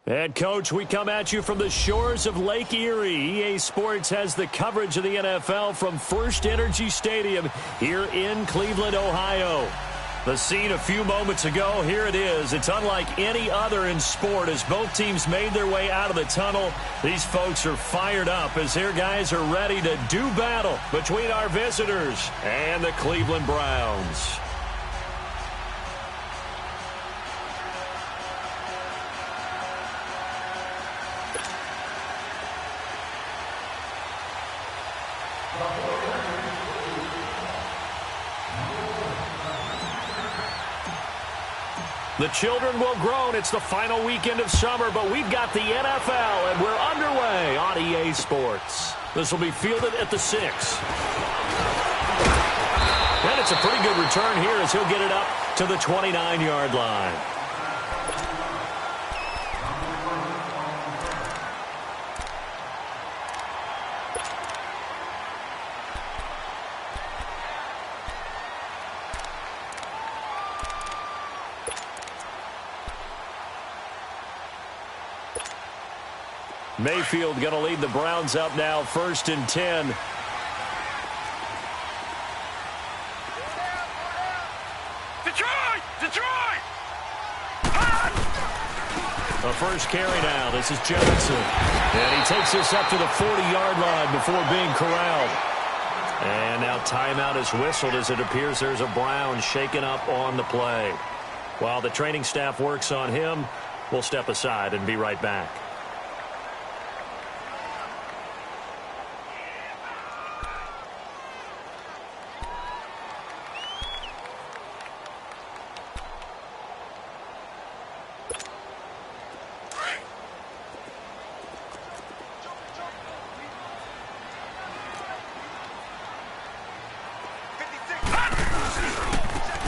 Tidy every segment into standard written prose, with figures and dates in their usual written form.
And, Coach, we come at you from the shores of Lake Erie. EA Sports has the coverage of the NFL from First Energy Stadium here in Cleveland, Ohio. The scene a few moments ago, here it is. It's unlike any other in sport as both teams made their way out of the tunnel. These folks are fired up as their guys are ready to do battle between our visitors and the Cleveland Browns. The children will groan. It's the final weekend of summer, but we've got the NFL, and we're underway on EA Sports. This will be fielded at the 6. And it's a pretty good return here as he'll get it up to the 29-yard line. Mayfield going to lead the Browns up now, 1st and 10. Detroit! A first carry now. This is Johnson. And he takes this up to the 40-yard line before being corralled. And now timeout is whistled as it appears there's a Brown shaken up on the play. While the training staff works on him, we'll step aside and be right back.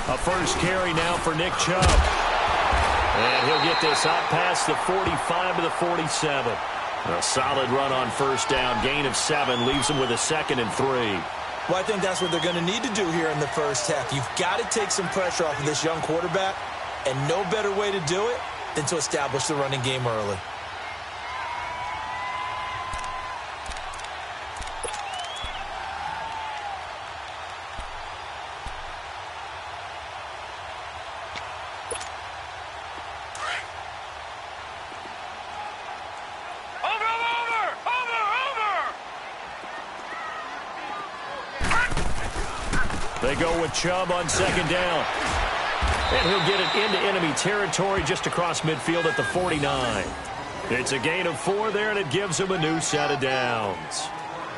A first carry now for Nick Chubb. And he'll get this out past the 45 to the 47. A solid run on first down. Gain of 7 leaves him with a 2nd and 3. Well, I think that's what they're going to need to do here in the first half. You've got to take some pressure off of this young quarterback, and no better way to do it than to establish the running game early. They go with Chubb on 2nd down. And he'll get it into enemy territory just across midfield at the 49. It's a gain of 4 there, and it gives him a new set of downs.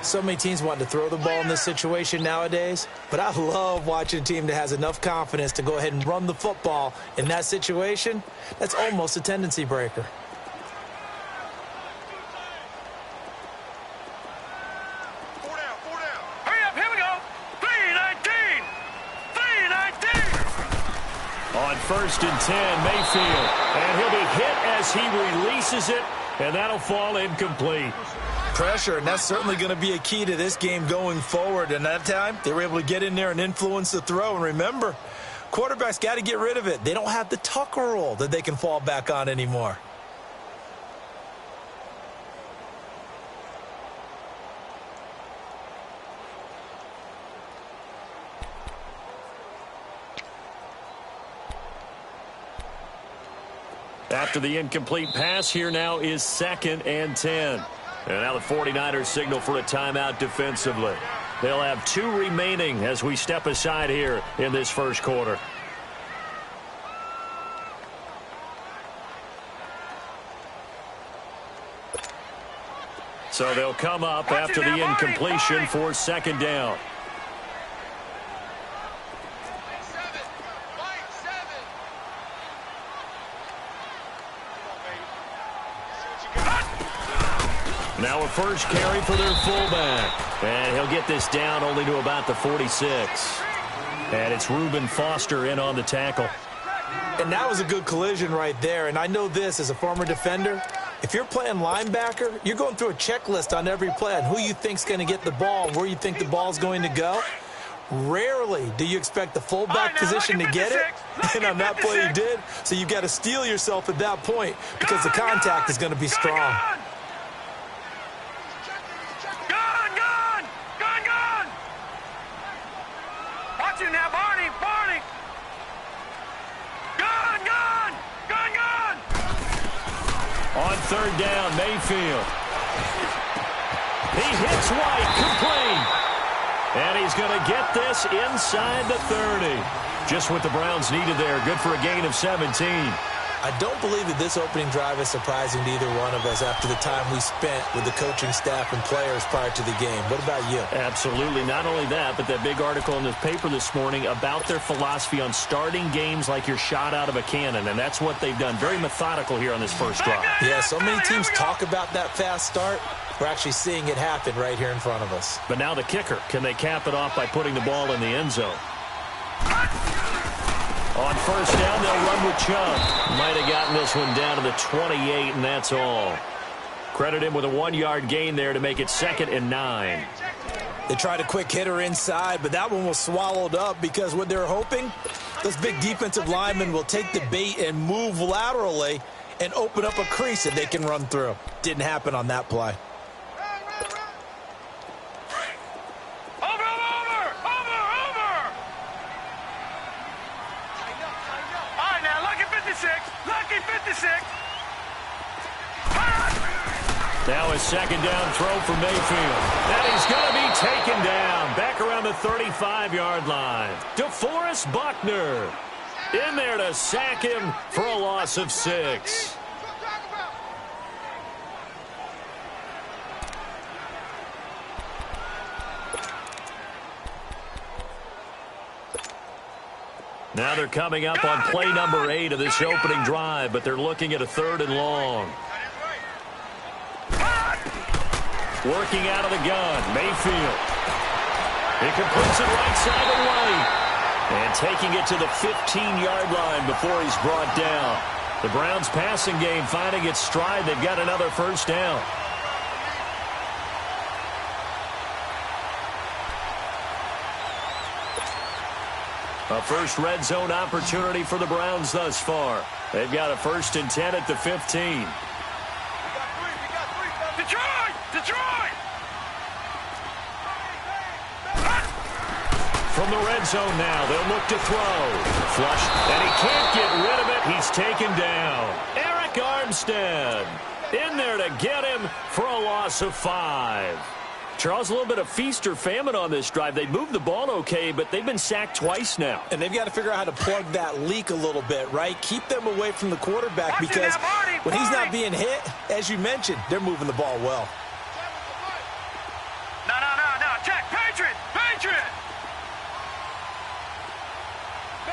So many teams want to throw the ball in this situation nowadays, but I love watching a team that has enough confidence to go ahead and run the football in that situation. That's almost a tendency breaker. On 1st and 10, Mayfield. And he'll be hit as he releases it, and that'll fall incomplete. Pressure, and that's certainly going to be a key to this game going forward. And that time, they were able to get in there and influence the throw. And remember, quarterbacks got to get rid of it. They don't have the Tucker rule that they can fall back on anymore. After the incomplete pass, here now is 2nd and 10. And now the 49ers signal for a timeout defensively. They'll have 2 remaining as we step aside here in this first quarter. So they'll come up after the incompletion for 2nd down. Now a first carry for their fullback. And he'll get this down only to about the 46. And it's Reuben Foster in on the tackle. And that was a good collision right there. And I know this as a former defender. If you're playing linebacker, you're going through a checklist on every play on who you think's going to get the ball and where you think the ball's going to go. Rarely do you expect the fullback position to get it, and on that play he did. So you've got to steel yourself at that point because the contact is going to be strong. Watch you now, Barney. Gun. On third down, Mayfield. He hits White, complete. And he's going to get this inside the 30. Just what the Browns needed there. Good for a gain of 17. I don't believe that this opening drive is surprising to either one of us after the time we spent with the coaching staff and players prior to the game. What about you? Absolutely. Not only that, but that big article in the paper this morning about their philosophy on starting games like you're shot out of a cannon, and that's what they've done. Very methodical here on this first drive. Yeah, so many teams talk about that fast start. We're actually seeing it happen right here in front of us. But now the kicker. Can they cap it off by putting the ball in the end zone? On first down, they'll run with Chubb. Might have gotten this one down to the 28, and that's all. Credit him with a 1-yard gain there to make it 2nd and 9. They tried a quick hitter inside, but that one was swallowed up because what they're hoping, those big defensive linemen will take the bait and move laterally and open up a crease that they can run through. Didn't happen on that play. Lucky 56. Now a second down throw for Mayfield. And he's going to be taken down. Back around the 35-yard line. DeForest Buckner in there to sack him for a loss of 6. Now they're coming up on play number 8 of this opening drive, but they're looking at a 3rd and long. Working out of the gun, Mayfield. He completes it right side of White. And taking it to the 15-yard line before he's brought down. The Browns passing game finding its stride. They've got another first down. A first red zone opportunity for the Browns thus far. They've got a 1st and 10 at the 15. Detroit! From the red zone now, they'll look to throw. Flush, and he can't get rid of it. He's taken down. Eric Armstead in there to get him for a loss of 5. Charles, a little bit of feast or famine on this drive. They moved the ball okay, but they've been sacked twice now. And they've got to figure out how to plug that leak a little bit, right? Keep them away from the quarterback because when he's not being hit, as you mentioned, they're moving the ball well. No. Check. Patriot.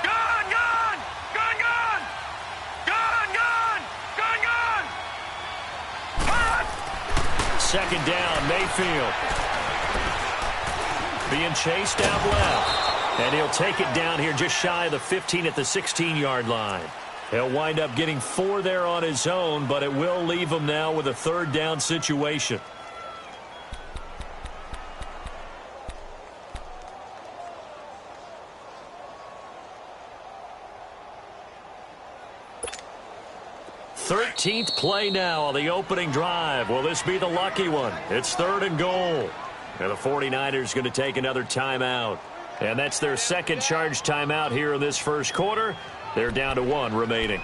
Gun. Second down, Mayfield. Being chased out left. And he'll take it down here just shy of the 15 at the 16-yard line. He'll wind up getting 4 there on his own, but it will leave him now with a 3rd down situation. Thirteenth play now on the opening drive. Will this be the lucky one? It's 3rd and goal. And the 49ers going to take another timeout. And that's their second charge timeout here in this first quarter. They're down to 1 remaining.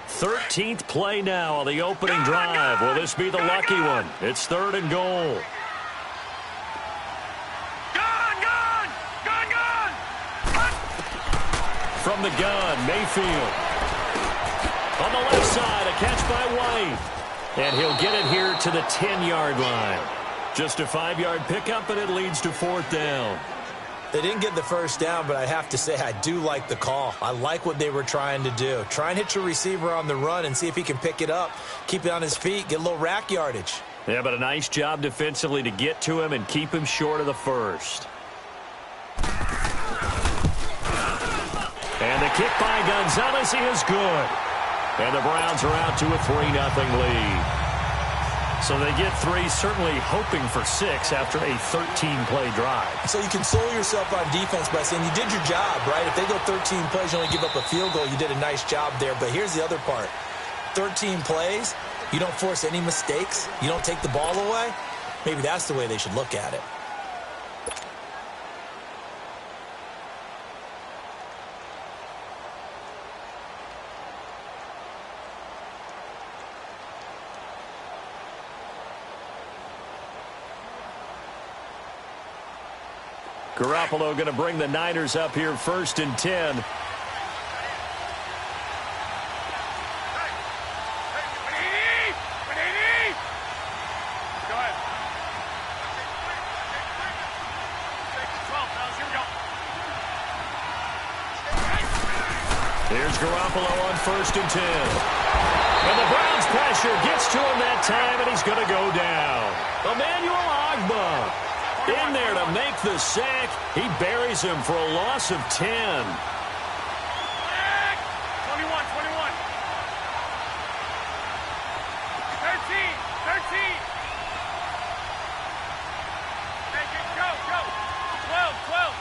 13th play now on the opening drive. Will this be the lucky one? It's 3rd and goal. From the gun, Mayfield. On the left side, a catch by White. And he'll get it here to the 10-yard line. Just a 5-yard pickup, and it leads to 4th down. They didn't get the first down, but I have to say I do like the call. I like what they were trying to do. Try and hit your receiver on the run and see if he can pick it up, keep it on his feet, get a little rack yardage. Yeah, but a nice job defensively to get to him and keep him short of the first. And the kick by Gonzalez is good. And the Browns are out to a 3-0 lead. So they get 3, certainly hoping for 6 after a 13-play drive. So you console yourself on defense by saying you did your job, right? If they go 13 plays, you only give up a field goal, you did a nice job there. But here's the other part. 13 plays, you don't force any mistakes, you don't take the ball away. Maybe that's the way they should look at it. Garoppolo going to bring the Niners up here 1st and 10. Here's Garoppolo on 1st and 10. And the Browns pressure gets to him that time, and he's going to go down. Emmanuel Ogbah in there to make the sack. He buries him for a loss of 10. 21. Go. 12.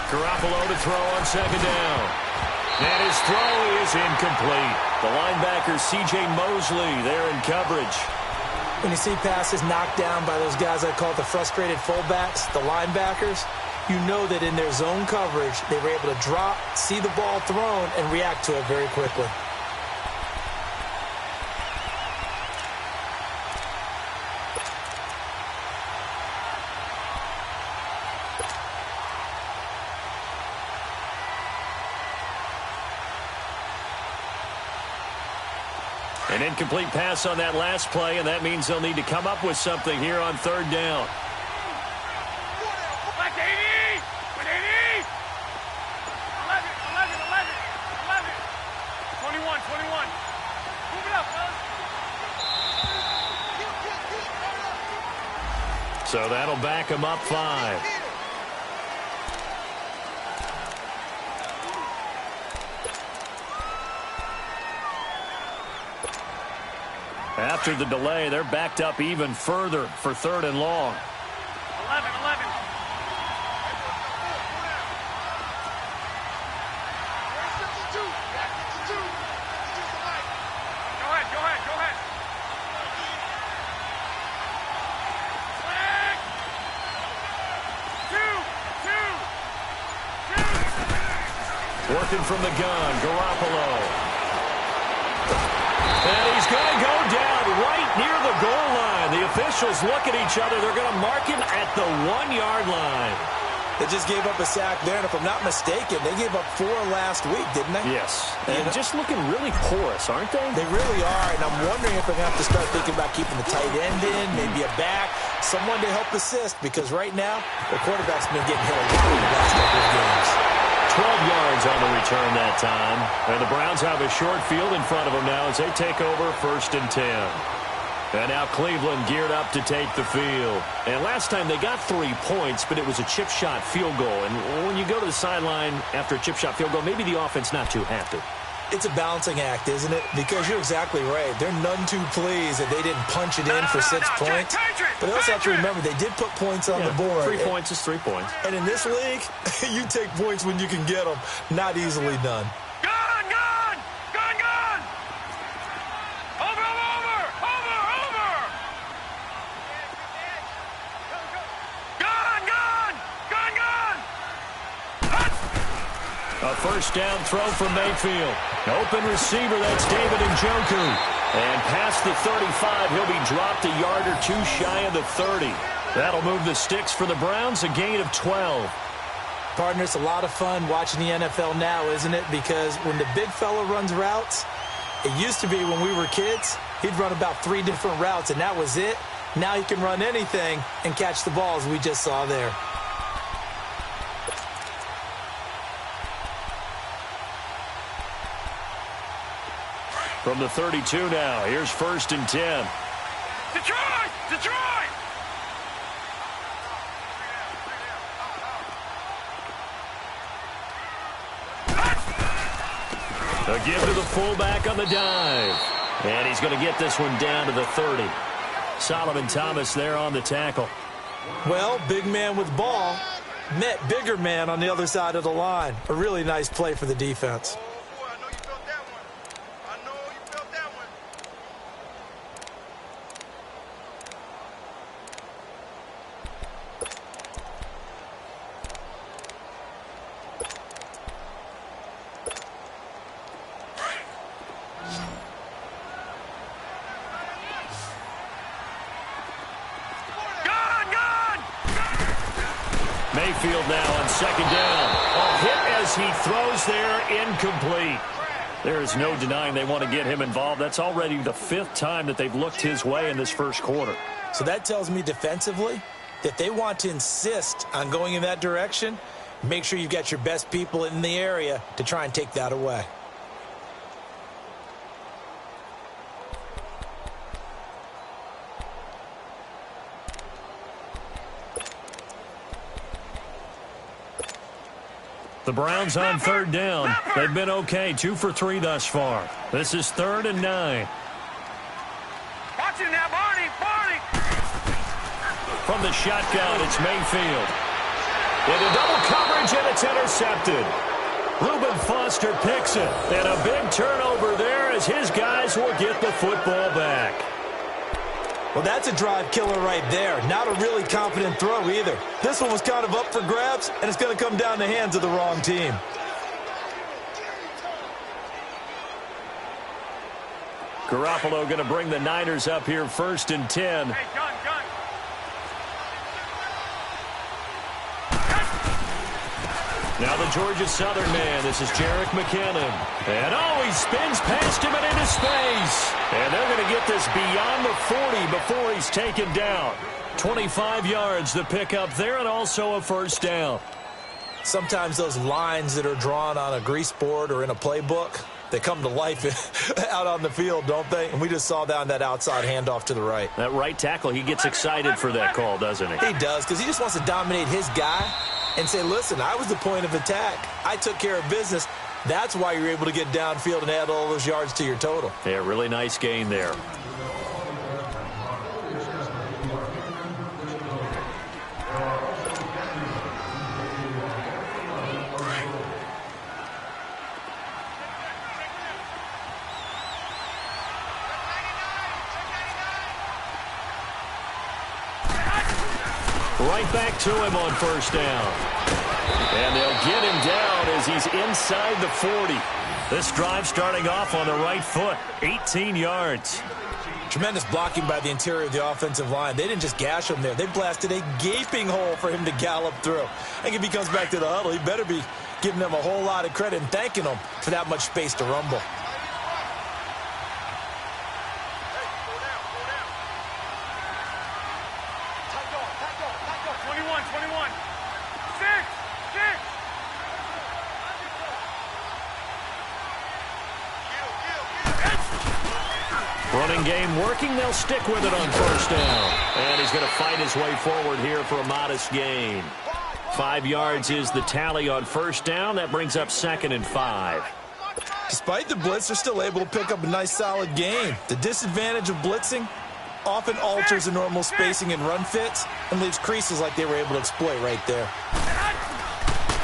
Garoppolo to throw on 2nd down. And his throw is incomplete. The linebacker, C.J. Mosley, there in coverage. When you see passes knocked down by those guys I call the frustrated fullbacks, the linebackers, you know that in their zone coverage, they were able to drop, see the ball thrown, and react to it very quickly. An incomplete pass on that last play, and that means they'll need to come up with something here on 3rd down. 21. Move it up, fellas. So that'll back him up 5. After the delay, they're backed up even further for 3rd and long. 11. Go ahead. Working from the gun, Garoppolo. And he's going to go down right near the goal line. The officials look at each other. They're going to mark him at the 1-yard line. They just gave up a sack there, and if I'm not mistaken, they gave up 4 last week, didn't they? Yes. And just looking really porous, aren't they? They really are, and I'm wondering if they're going to have to start thinking about keeping the tight end in, maybe a back, someone to help assist, because right now, the quarterback's been getting hit a lot in the last couple of games. 12 yards on the return that time. And the Browns have a short field in front of them now as they take over 1st and 10. And now Cleveland geared up to take the field. And last time they got 3 points, but it was a chip shot field goal. And when you go to the sideline after a chip shot field goal, maybe the offense not too happy. It's a balancing act, isn't it? Because you're exactly right. They're none too pleased that they didn't punch it in for 6 points. But they also have to remember they did put points on the board. 3 points is 3 points. And in this league, you take points when you can get them. Not easily done. Gone! A 1st down throw from Mayfield. Open receiver, that's David Njoku. And past the 35, he'll be dropped a yard or 2 shy of the 30. That'll move the sticks for the Browns, a gain of 12. Partner, it's a lot of fun watching the NFL now, isn't it? Because when the big fella runs routes, it used to be when we were kids, he'd run about 3 different routes, and that was it. Now he can run anything and catch the balls we just saw there. From the 32 now, here's 1st and 10. Detroit! A give to the fullback on the dive. And he's going to get this one down to the 30. Solomon Thomas there on the tackle. Well, big man with ball met bigger man on the other side of the line. A really nice play for the defense. Mayfield now on second down. A hit as he throws there, incomplete. There is no denying they want to get him involved. That's already the 5th time that they've looked his way in this first quarter. So that tells me defensively that they want to insist on going in that direction. Make sure you've got your best people in the area to try and take that away. The Browns on third down. They've been okay, 2 for 3 thus far. This is 3rd and 9. Watch it now, Barney! From the shotgun, it's Mayfield. Into double coverage, and it's intercepted. Reuben Foster picks it. And a big turnover there as his guys will get the football back. Well, that's a drive killer right there. Not a really confident throw either. This one was kind of up for grabs, and it's going to come down the hands of the wrong team. Garoppolo going to bring the Niners up here 1st and 10. Hey, gun. Now the Georgia Southern man. This is Jerick McKinnon. And he spins past him and into space. And they're going to get this beyond the 40 before he's taken down. 25 yards the pickup there, and also a first down. Sometimes those lines that are drawn on a grease board or in a playbook, they come to life out on the field, don't they? And we just saw that on that outside handoff to the right. That right tackle, he gets excited for that call, doesn't he? He does, because he just wants to dominate his guy and say, listen, I was the point of attack. I took care of business. That's why you're able to get downfield and add all those yards to your total. Yeah, really nice gain there. Right back to him on first down. And they'll get him down as he's inside the 40. This drive starting off on the right foot, 18 yards. Tremendous blocking by the interior of the offensive line. They didn't just gash him there. They blasted a gaping hole for him to gallop through. I think if he comes back to the huddle, he better be giving them a whole lot of credit and thanking them for that much space to rumble. Running game working. They'll stick with it on first down. And he's going to fight his way forward here for a modest gain. 5 yards is the tally on first down. That brings up 2nd and 5. Despite the blitz, they're still able to pick up a nice solid gain. The disadvantage of blitzing often alters the normal spacing and run fits and leaves creases like they were able to exploit right there.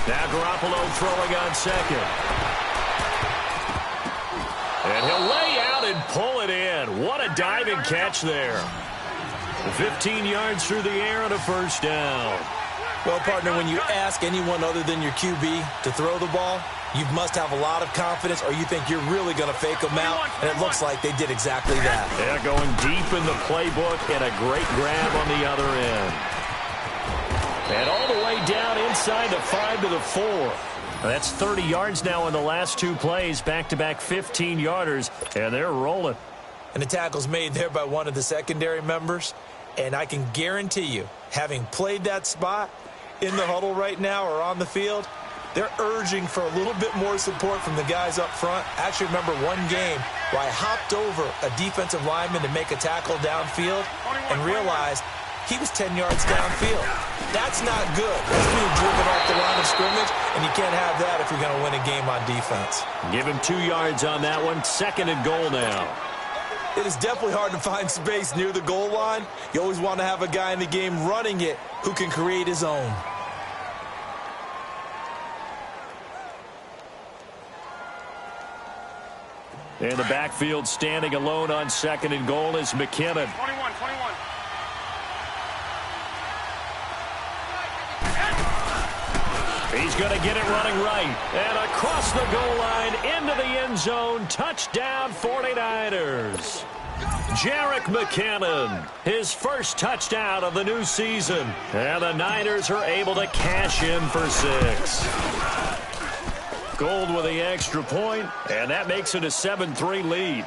Now Garoppolo throwing on second. And he'll lay out and pull it in. What a diving catch there. 15 yards through the air and a first down. Well, partner, when you ask anyone other than your QB to throw the ball, you must have a lot of confidence or you think you're really going to fake them out, and it looks like they did exactly that. Yeah, going deep in the playbook and a great grab on the other end. And all the way down inside the 5 to the 4. That's 30 yards now in the last 2 plays, back-to-back 15-yarders, and they're rolling. And the tackle's made there by one of the secondary members, and I can guarantee you, having played that spot in the huddle right now or on the field, they're urging for a little bit more support from the guys up front. I actually remember one game where I hopped over a defensive lineman to make a tackle downfield and realized he was 10 yards downfield. That's not good. That's being driven off the line of scrimmage, and you can't have that if you're going to win a game on defense. Give him 2 yards on that one. 2nd and goal now. It is definitely hard to find space near the goal line. You always want to have a guy in the game running it who can create his own. In the backfield, standing alone on 2nd and goal is McKinnon. 21. He's going to get it running right. And across the goal line, into the end zone. Touchdown, 49ers. Jerick McKinnon, his first touchdown of the new season. And the Niners are able to cash in for 6. Gold with the extra point, and that makes it a 7-3 lead.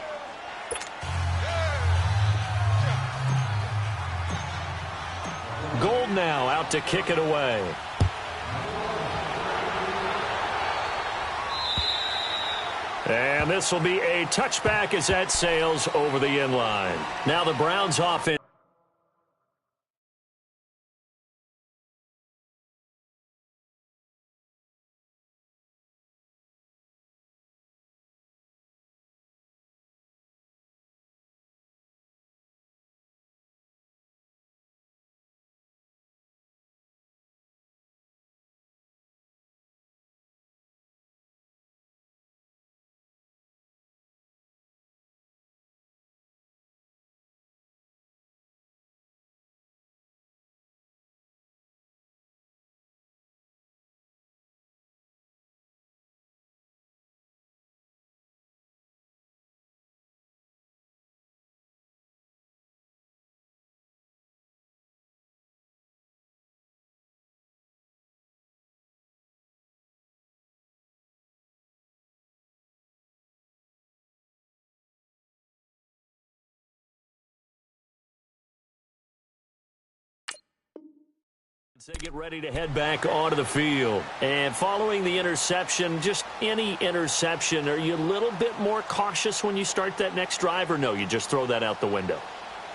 Gold now out to kick it away. And this will be a touchback as that sails over the end line. Now the Browns offense. They get ready to head back onto the field. And following the interception, just any interception, are you a little bit more cautious when you start that next drive, or no, you just throw that out the window?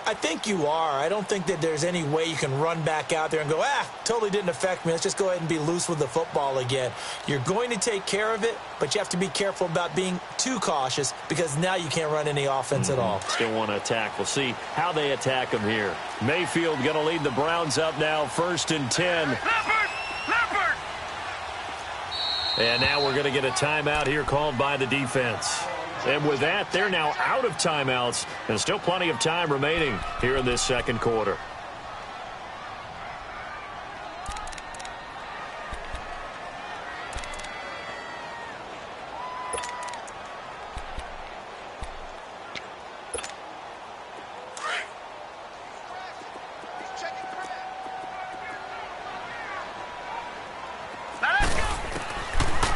I think you are. I don't think that there's any way you can run back out there and go, totally didn't affect me. Let's just go ahead and be loose with the football again. You're going to take care of it, but you have to be careful about being too cautious because now you can't run any offense at all. Still want to attack. We'll see how they attack them here. Mayfield going to lead the Browns up now, 1st and 10. Leopard! And now we're going to get a timeout here called by the defense. And with that, they're now out of timeouts, and still plenty of time remaining here in this second quarter.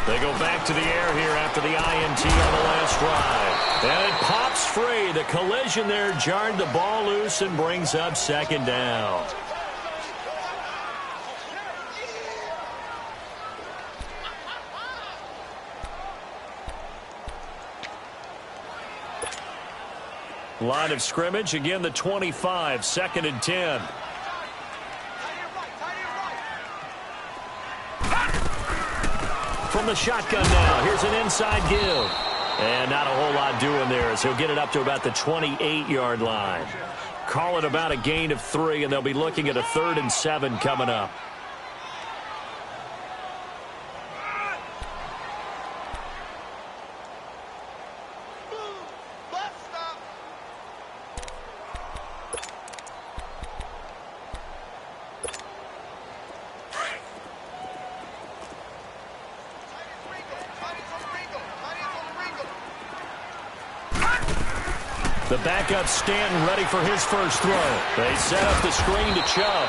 They go back to the air here after the INT on the last drive. And it pops free. The collision there jarred the ball loose and brings up 2nd down. Line of scrimmage, again the 25, 2nd and 10. From the shotgun now, here's an inside give. And not a whole lot doing there as he'll get it up to about the 28-yard line. Call it about a gain of 3, and they'll be looking at a 3rd and 7 coming up. The backup Stanton ready for his first throw. They set up the screen to Chubb.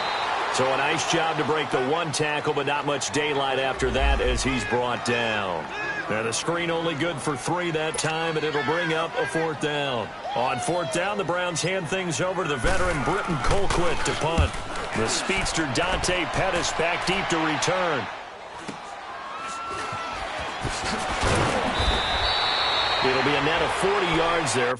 So a nice job to break the 1 tackle, but not much daylight after that as he's brought down. Now the screen only good for 3 that time, and it'll bring up a 4th down. On 4th down, the Browns hand things over to the veteran Britton Colquitt to punt. The speedster Dante Pettis back deep to return. It'll be a net of 40 yards there.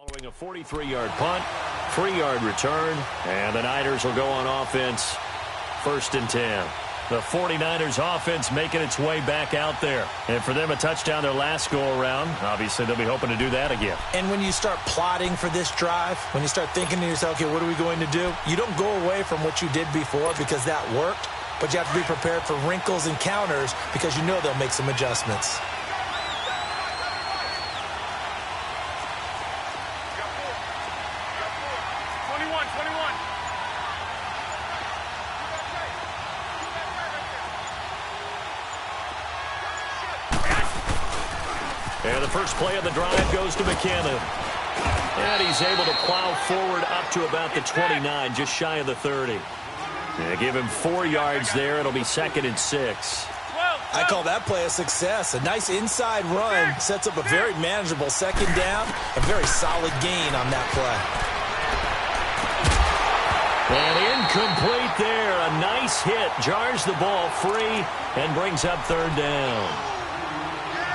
Following a 43-yard punt, 3-yard return, and the Niners will go on offense 1st and 10. The 49ers offense making its way back out there. And for them, a touchdown their last go-around. Obviously, they'll be hoping to do that again. And when you start plotting for this drive, when you start thinking to yourself, okay, what are we going to do? You don't go away from what you did before because that worked, but you have to be prepared for wrinkles and counters because you know they'll make some adjustments. And the first play of the drive goes to McKinnon. And he's able to plow forward up to about the 29, just shy of the 30. And give him 4 yards there. It'll be 2nd and 6. I call that play a success. A nice inside run sets up a very manageable 2nd down. A very solid gain on that play. And incomplete there. A nice hit. Jars the ball free and brings up 3rd down.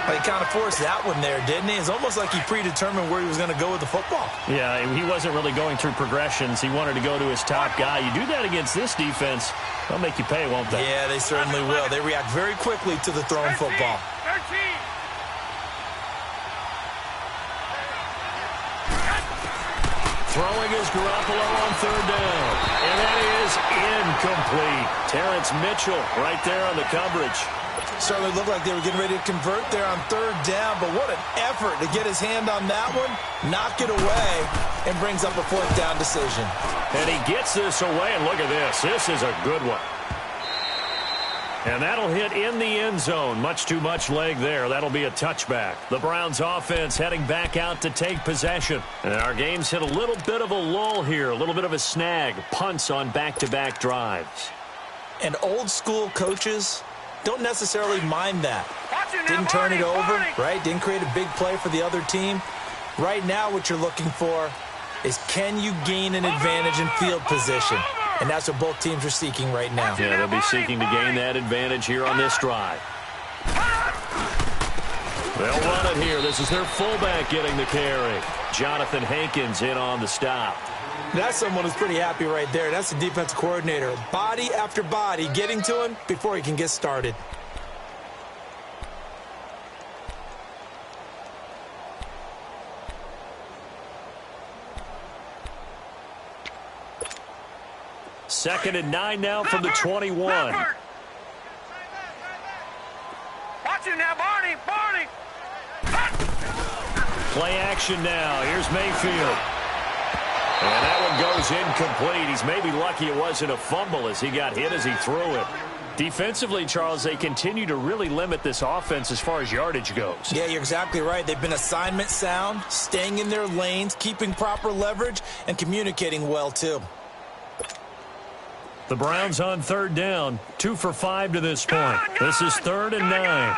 Well, he kind of forced that one there, didn't he? It's almost like he predetermined where he was going to go with the football. Yeah, he wasn't really going through progressions. He wanted to go to his top guy. You do that against this defense, they'll make you pay, won't they? Yeah, they certainly will. They react very quickly to the thrown football. 13. Throwing is Garoppolo on 3rd down. And that is incomplete. Terrence Mitchell right there on the coverage. Certainly looked like they were getting ready to convert there on 3rd down, but what an effort to get his hand on that one, knock it away, and brings up a 4th down decision. And he gets this away, and look at this. This is a good one. And that'll hit in the end zone. Much too much leg there. That'll be a touchback. The Browns offense heading back out to take possession. And our game's hit a little bit of a lull here, a little bit of a snag. Punts on back-to-back drives. And old school coaches don't necessarily mind that. Didn't turn it over, right? Didn't create a big play for the other team. Right now what you're looking for is can you gain an advantage in field position? And that's what both teams are seeking right now. Yeah, they'll be seeking to gain that advantage here on this drive. They'll run it here. This is their fullback getting the carry. Jonathan Hankins in on the stop. That's someone who's pretty happy right there. That's the defensive coordinator. Body after body getting to him before he can get started. Second and 9 now from the 21. Watch it now, Barney. Play action now. Here's Mayfield. And that one goes incomplete. He's maybe lucky it wasn't a fumble as he got hit as he threw it. Defensively, Charles, they continue to really limit this offense as far as yardage goes. Yeah, you're exactly right. They've been assignment sound, staying in their lanes, keeping proper leverage, and communicating well, too. The Browns on 3rd down, 2 for 5 to this point. This is 3rd and 9.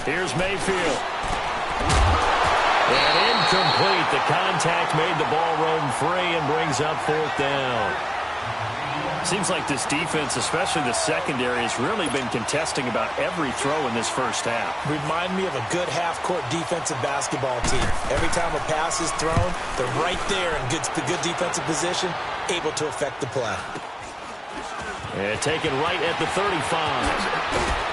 Here's Mayfield. And incomplete. The contact made the ball roam free and brings up 4th down. Seems like this defense, especially the secondary, has really been contesting about every throw in this first half. Remind me of a good half-court defensive basketball team. Every time a pass is thrown, they're right there in good defensive position, able to affect the play. And taken right at the 35.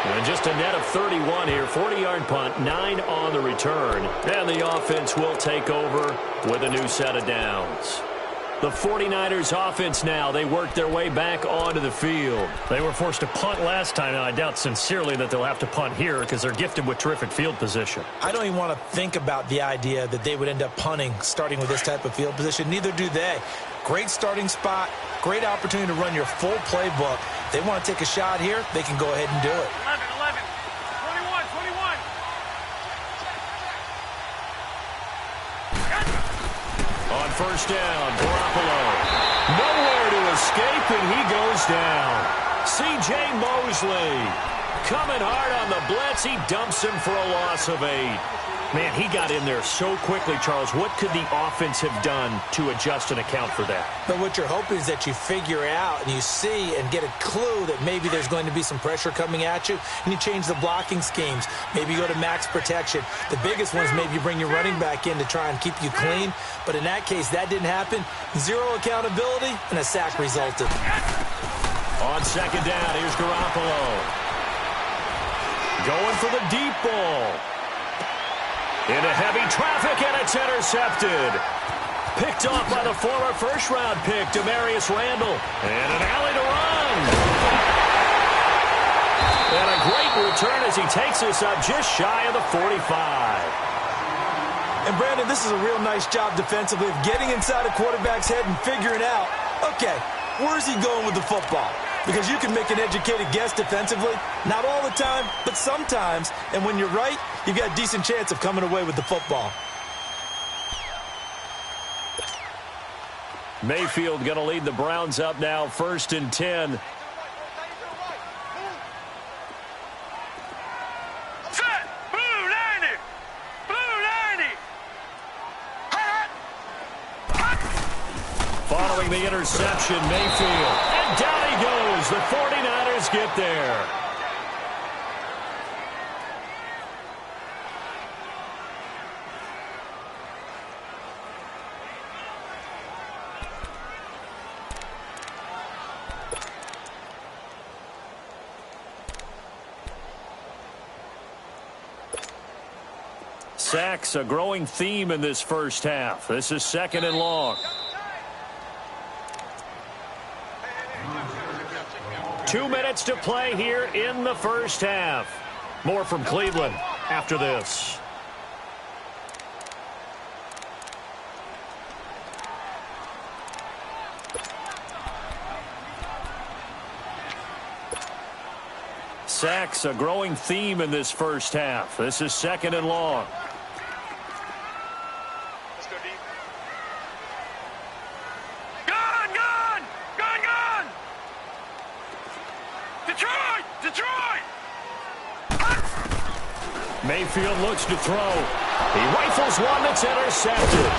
And just a net of 31 here. 40-yard punt, 9 on the return. And the offense will take over with a new set of downs. The 49ers offense now, they work their way back onto the field. They were forced to punt last time, and I doubt sincerely that they'll have to punt here because they're gifted with terrific field position. I don't even want to think about the idea that they would end up punting starting with this type of field position. Neither do they. Great starting spot, great opportunity to run your full playbook. If they want to take a shot here, they can go ahead and do it. 11, 21. On 1st down, Garoppolo. Nowhere to escape, and he goes down. C.J. Mosley coming hard on the blitz. He dumps him for a loss of 8. Man, he got in there so quickly, Charles. What could the offense have done to adjust and account for that? But what you're hoping is that you figure out and you see and get a clue that maybe there's going to be some pressure coming at you, and you change the blocking schemes. Maybe you go to max protection. The biggest one is maybe you bring your running back in to try and keep you clean. But in that case, that didn't happen. Zero accountability, and a sack resulted. On second down, here's Garoppolo. Going for the deep ball. Into heavy traffic, and it's intercepted. Picked off by the former first-round pick, Demarius Randall. And an alley to run. And a great return as he takes us up just shy of the 45. And, Brandon, this is a real nice job defensively of getting inside a quarterback's head and figuring out, okay, where's he going with the football? Because you can make an educated guess defensively. Not all the time, but sometimes. And when you're right, you've got a decent chance of coming away with the football. Mayfield going to lead the Browns up now, 1st and 10. Set! Blue 90! Blue 90! Following the interception, Mayfield. And down he goes. The 49ers get there. Sacks, a growing theme in this first half. This is 2nd and long. 2 minutes to play here in the first half. More from Cleveland after this. Sacks, a growing theme in this first half. This is 2nd and long. Let's go deep. Gun! Gun! Gun! Gun! Detroit! Detroit! Mayfield looks to throw. He rifles one that's intercepted.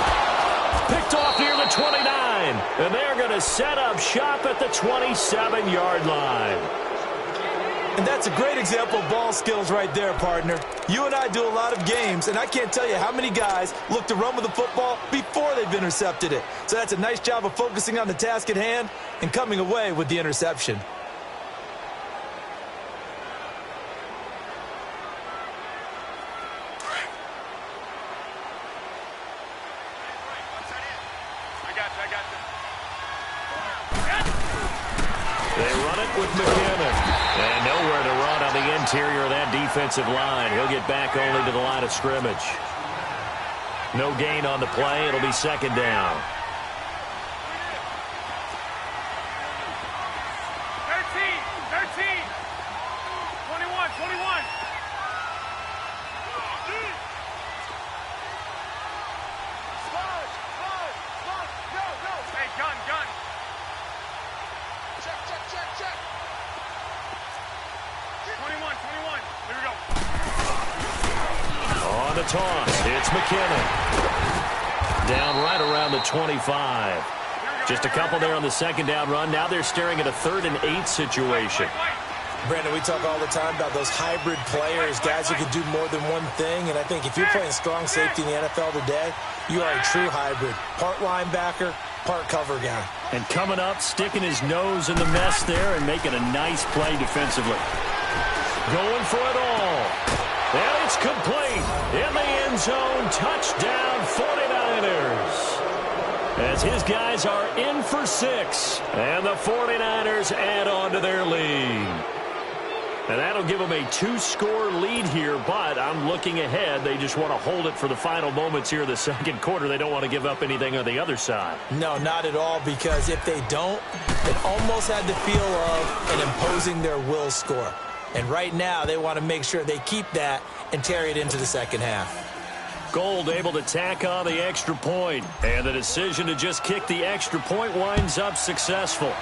Picked off near the 29. And they're going to set up shop at the 27-yard line. And that's a great example of ball skills right there, partner. You and I do a lot of games, and I can't tell you how many guys look to run with the football before they've intercepted it. So that's a nice job of focusing on the task at hand and coming away with the interception. They run it with McKinnon. And nowhere to run on the interior of that defensive line. He'll get back only to the line of scrimmage. No gain on the play. It'll be 2nd down. 13! 21! 21! Hey, gun! Check! 21! Here we go. On the toss, it's McKinnon. Down right around the 25. Just a couple there on the 2nd down run. Now they're staring at a 3rd and 8 situation. Brandon, we talk all the time about those hybrid players, guys who can do more than one thing. And I think if you're playing strong safety in the NFL today, you are a true hybrid. Part linebacker, part cover guy. And coming up, sticking his nose in the mess there and making a nice play defensively. Going for it all. And it's complete. In the end zone, touchdown 49ers. As his guys are in for 6. And the 49ers add on to their lead. And that'll give them a 2-score lead here, but I'm looking ahead. They just want to hold it for the final moments here in the 2nd quarter. They don't want to give up anything on the other side. No, not at all, because if they don't, it almost had the feel of an imposing their will score. And right now, they want to make sure they keep that and carry it into the 2nd half. Gold able to tack on the extra point. And the decision to just kick the extra point winds up successful.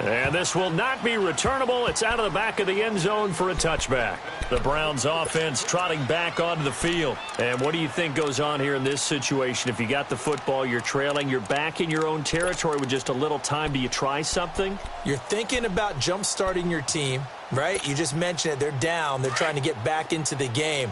And this will not be returnable. It's out of the back of the end zone for a touchback. The Browns offense trotting back onto the field. And what do you think goes on here in this situation? If you got the football, you're trailing, you're back in your own territory with just a little time. Do you try something? You're thinking about jump-starting your team, right? You just mentioned it. They're down. They're trying to get back into the game.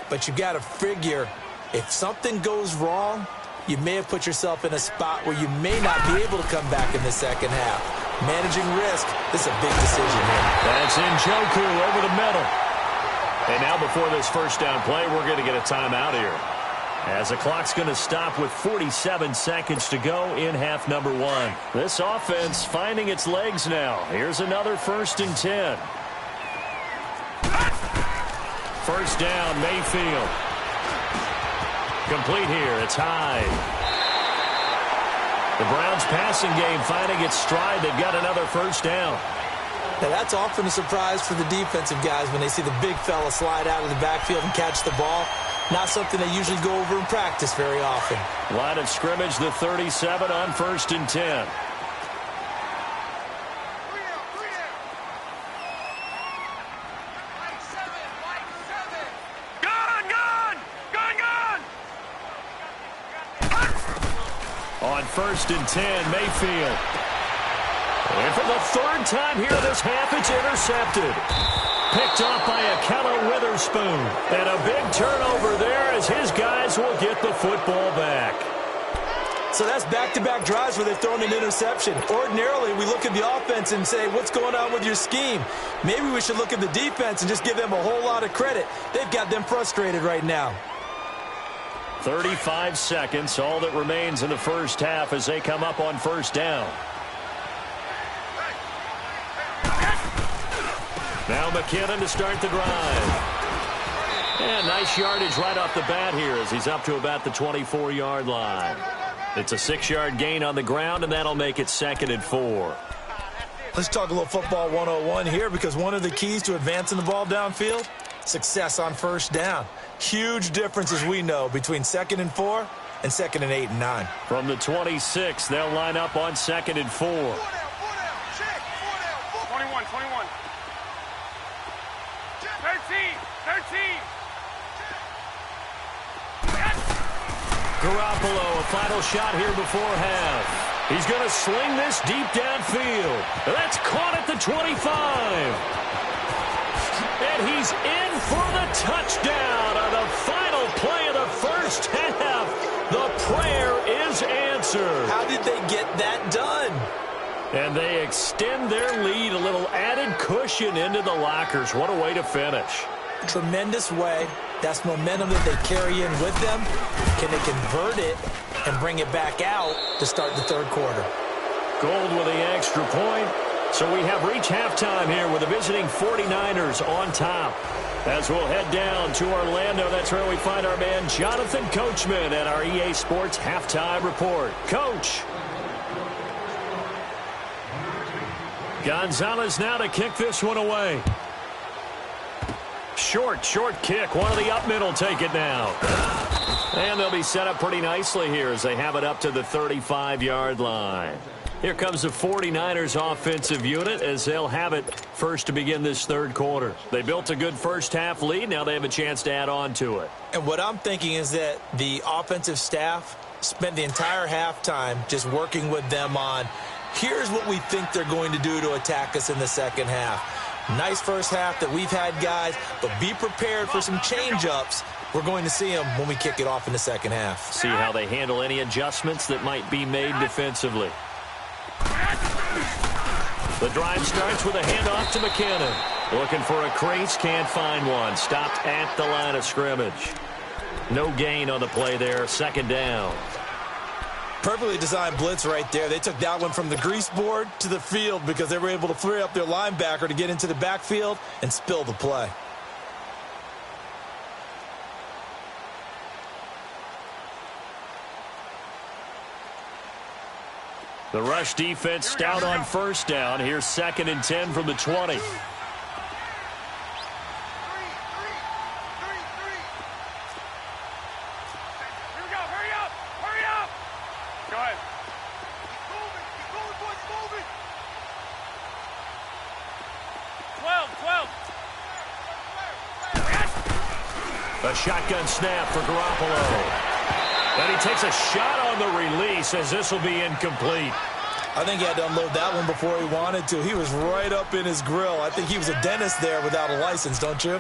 But you've got to figure if something goes wrong, you may have put yourself in a spot where you may not be able to come back in the second half. Managing risk, this is a big decision here. That's Njoku over the middle. And now before this first down play, we're going to get a timeout here, as the clock's going to stop with 47 seconds to go in half number 1. This offense finding its legs now. Here's another 1st and 10. First down, Mayfield. Complete here. It's Hyde. The Browns passing game finding its stride. They've got another first down. Now that's often a surprise for the defensive guys when they see the big fella slide out of the backfield and catch the ball. Not something they usually go over in practice very often. Line of scrimmage, the 37 on 1st and 10. On 1st and 10, Mayfield. And for the 3rd time here this half, it's intercepted. Picked off by Akello Witherspoon. And a big turnover there as his guys will get the football back. So that's back-to-back drives where they've thrown an interception. Ordinarily, we look at the offense and say, what's going on with your scheme? Maybe we should look at the defense and just give them a whole lot of credit. They've got them frustrated right now. 35 seconds, all that remains in the first half as they come up on 1st down. Now McKinnon to start the drive. And nice yardage right off the bat here as he's up to about the 24-yard line. It's a 6-yard gain on the ground, and that'll make it 2nd and 4. Let's talk a little football 101 here, because one of the keys to advancing the ball downfield, success on 1st down. Huge difference, as we know, between 2nd and 4 and 2nd and 8 and 9. From the 26, they'll line up on 2nd and 4. 21, 21. Garoppolo, a final shot here before half. He's going to sling this deep downfield. That's caught at the 25. And he's in for the touchdown on the final play of the first half. The prayer is answered. How did they get that done? And they extend their lead, a little added cushion into the lockers. What a way to finish. Tremendous way. That's momentum that they carry in with them. Can they convert it and bring it back out to start the 3rd quarter? Gold with the extra point. So we have reached halftime here with the visiting 49ers on top. As we'll head down to Orlando, that's where we find our man Jonathan Coachman at our EA Sports Halftime Report. Coach. Gonzalez now to kick this one away. Short kick. One of the up middle take it now. And they'll be set up pretty nicely here as they have it up to the 35-yard line. Here comes the 49ers offensive unit as they'll have it first to begin this 3rd quarter. They built a good first half lead. Now they have a chance to add on to it. And what I'm thinking is that the offensive staff spent the entire halftime just working with them on, here's what we think they're going to do to attack us in the second half. Nice first half that we've had, guys, but be prepared for some change-ups. We're going to see them when we kick it off in the second half. See how they handle any adjustments that might be made defensively. The drive starts with a handoff to McKinnon. Looking for a crease, can't find one. Stopped at the line of scrimmage. No gain on the play there, 2nd down. Perfectly designed blitz right there. They took that one from the grease board to the field because they were able to free up their linebacker to get into the backfield and spill the play. The rush defense stout on 1st down. Here's 2nd and 10 from the 20. A shotgun snap for Garoppolo. And he takes a shot on the release as this will be incomplete. I think he had to unload that one before he wanted to. He was right up in his grill. I think he was a dentist there without a license, don't you?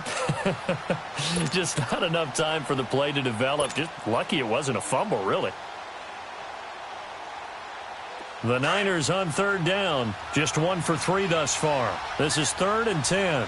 Just not enough time for the play to develop. Just lucky it wasn't a fumble, really. The Niners on third down. Just 1 for 3 thus far. This is 3rd and 10.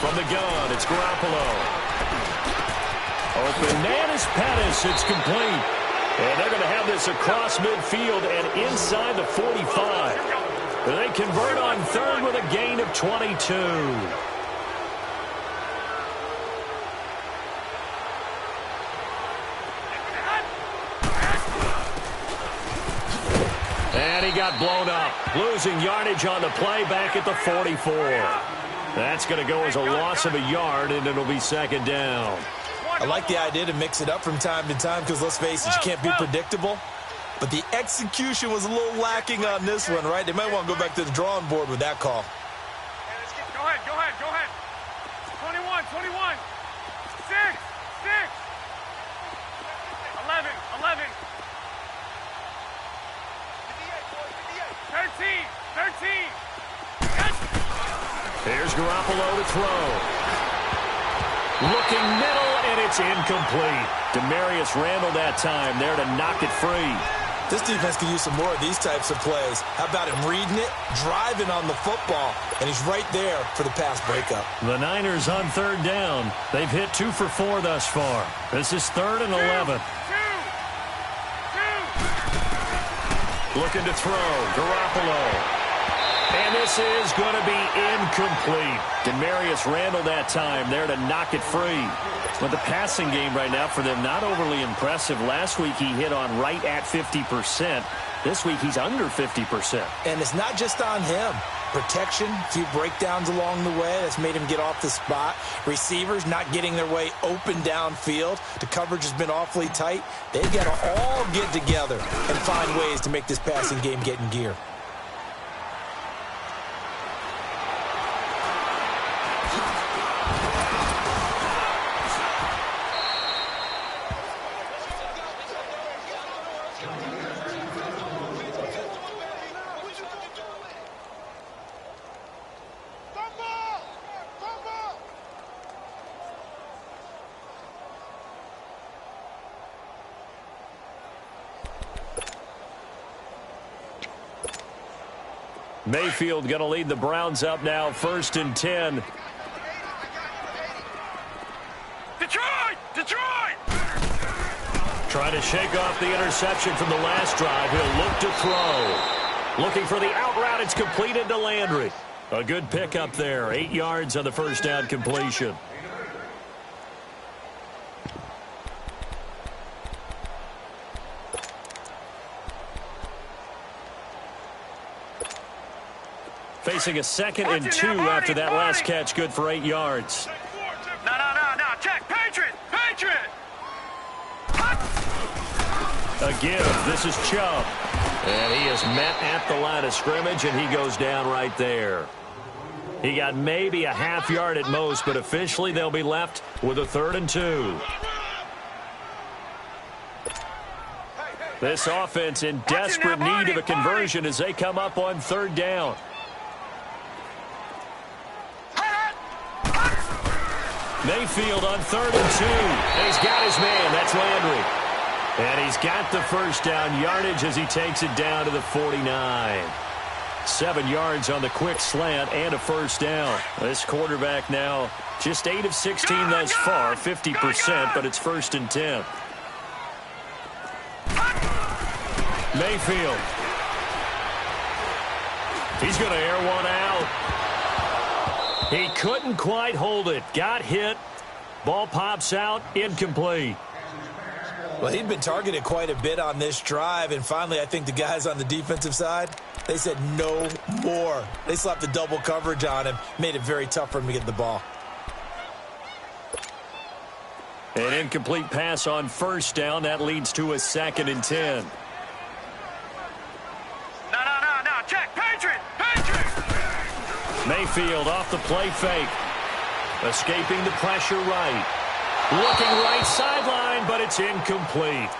From the gun, it's Garoppolo. Open man is Pettis. It's complete. And they're going to have this across midfield and inside the 45. They convert on third with a gain of 22. And he got blown up, losing yardage on the play back at the 44. That's going to go as a loss of a yard, and it'll be 2nd down. I like the idea to mix it up from time to time because, let's face it, you can't be predictable. But the execution was a little lacking on this one, right? They might want to go back to the drawing board with that call. Go ahead. 21. 6. 11. 13. Here's Garoppolo to throw. Looking middle, and it's incomplete. Demarius Randall that time there to knock it free. This defense could use some more of these types of plays. How about him reading it, driving on the football, and he's right there for the pass breakup. The Niners on third down. They've hit 2 for 4 thus far. This is 3rd and 11. Looking to throw. Garoppolo. And this is going to be incomplete. Demarius Randall that time there to knock it free. But the passing game right now for them, not overly impressive. Last week he hit on right at 50%. This week he's under 50%. And it's not just on him. Protection, a few breakdowns along the way. That's made him get off the spot. Receivers not getting their way open downfield. The coverage has been awfully tight. They've got to all get together and find ways to make this passing game get in gear. Mayfield going to lead the Browns up now, 1st and 10. Detroit! Trying to shake off the interception from the last drive. He'll look to throw. Looking for the out route. It's completed to Landry. A good pickup there. 8 yards on the first down completion. Facing a 2nd and 2 after that last catch. Good for 8 yards. No. Check. Patriot. A give. This is Chubb. And he is met at the line of scrimmage, and he goes down right there. He got maybe a half yard at most, but officially they'll be left with a 3rd and 2. This offense in desperate need of a conversion as they come up on 3rd down. Mayfield on 3rd and 2. And he's got his man. That's Landry. And he's got the first down yardage as he takes it down to the 49. 7 yards on the quick slant and a first down. This quarterback now just 8 of 16 thus far, 50%, but it's 1st and 10. Mayfield. He's going to air one out. He couldn't quite hold it. Got hit. Ball pops out. Incomplete. Well, he'd been targeted quite a bit on this drive, and finally I think the guys on the defensive side, they said no more. They slapped the double coverage on him, made it very tough for him to get the ball. An incomplete pass on first down. That leads to a 2nd and 10. No. Check. Patriot. Mayfield off the play fake. Escaping the pressure right. Looking right sideline, but it's incomplete.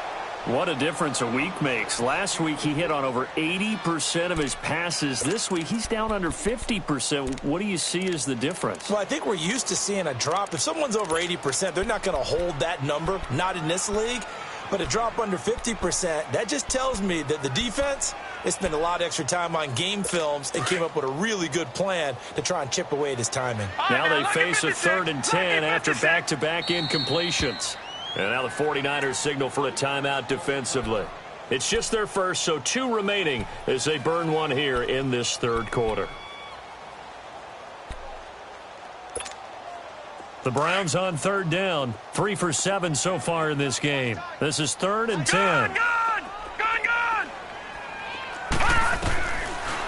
What a difference a week makes. Last week he hit on over 80% of his passes. This week he's down under 50%. What do you see as the difference? Well, I think we're used to seeing a drop. If someone's over 80%, they're not going to hold that number, not in this league. But a drop under 50%, that just tells me that the defense, they spent a lot of extra time on game films and came up with a really good plan to try and chip away at his timing. Now they face a 3rd and 10 after back-to-back incompletions. And now the 49ers signal for a timeout defensively. It's just their first, so 2 remaining as they burn one here in this 3rd quarter. The Browns on 3rd down, 3 for 7 so far in this game. This is 3rd and 10. Gone!